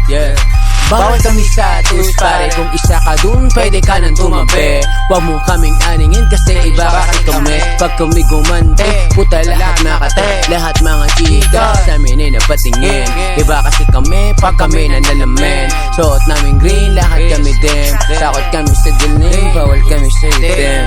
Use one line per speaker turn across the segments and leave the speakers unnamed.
Yeah. Bawal kami sa tus pare, kung isa ka dun pwede ka nang tumabi. Huwag mo kaming aningin kasi iba kasi kami. Pag kami gumante, puta lahat nakate. Lahat mga chika sa amin ay napatingin. Iba kasi kami pag kami nanalamin. Suot namin green, lahat kami dim. Takot kami sa dilim, bawal kami sa itim.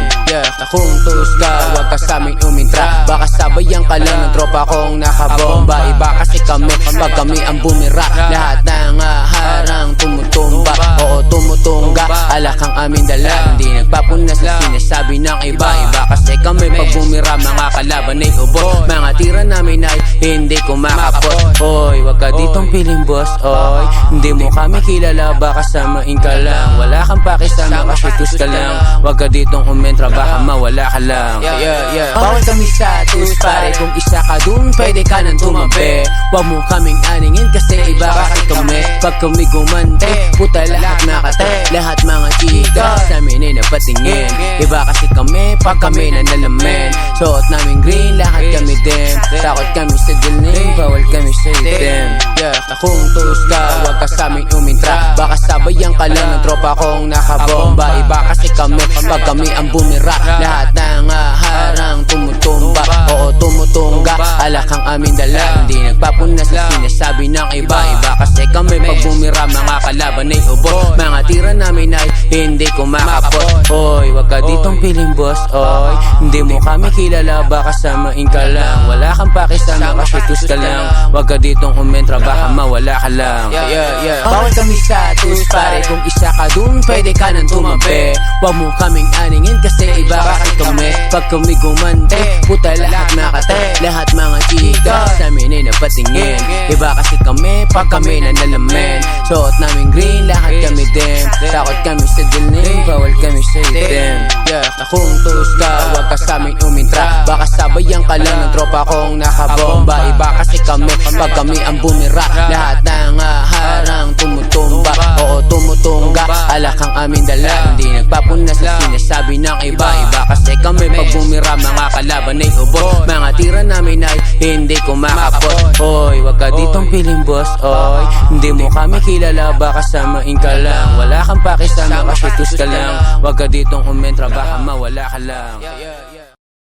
Kung tus ka, huwag ka sa amin umintra. Baka sabayan ka lang ng tropa kong nakabomba. Iba kasi kami pag kami ang bumira. Lahat ng harang tumutumba, oo tumutunga. Alak ang aming dala, hindi nagpapunas na sinasabi ng iba. Iba kasi kami pag bumira, mga kalaban ay ubo. Mga tira namin ay hindi kumakapot. Oy, wag ka ditong piling boss, oy. Hindi mo kami kilala, baka samain ka lang. Wala kang pakisama kasi tus ka lang. Wag ka ditong umentra, baka mawala ka lang. Bawal kami sa tus pare, kung isa ka dun pwede ka nang tumabi. Wag mo kaming aningin kasi iba kasi kami. Pag kami gumante, puta lahat nakate. Lahat mga chika sa amin ay napatingin. Iba kasi kami pag kami nanalamin. Suot namin green, lahat kami dim. Takot kami sa dilim, bawal kami sa itim. Kung tus ka, huwag ka sa amin umintra. Baka sabayan ka lang ng tropa kong nakabomba. Iba kasi kami pag kami ang bumira. Lahat ng harang tumutumba, oo tumutunga. Alak ang aming dala, hindi nagpapunas na sinasabi ng iba. Iba kasi kami pag bumira, mga kalaban ay ubo. Mga tira namin ay hindi kumakapot. Oy, wag ka ditong piling boss, oy. Hindi mo kami kilala, baka samain ka lang. Wala kang pakisama kasi tus ka lang. Wag ka ditong umentra, baka mawala ka lang. Bawal kami sa tus pare, kung isa ka dun pwede ka nang tumabi. Wag mo kaming aningin kasi iba kasi kami. Pag kami gumante, puta lahat nakate. Lahat mga chika sa amin ay napatingin. Iba kasi kami pag kami nanalamin. Suot namin green, lahat kami dim. Takot kami sa dilim, bawal kami sa itim. Kung tus ka, huwag ka sa amin umintra. Baka sabayan ka lang ng tropa kong nakabomba. Iba kasi kami pag kami ang bumira. Lahat ng harang tumutumba, oo tumutunga. Alak ang aming dala, hindi nagpapunas na sinasabi ng iba. Iba kasi kami pag bumira, mga kalaban ay ubo. Mga tira namin ay hindi kumakapot. Oy, wag ka ditong piling boss, oy. Hindi mo kami kilala, baka samain ka lang. Wala kang pakisama kasi tus ka lang. Wag ka ditong umentra, baka mawala ka lang.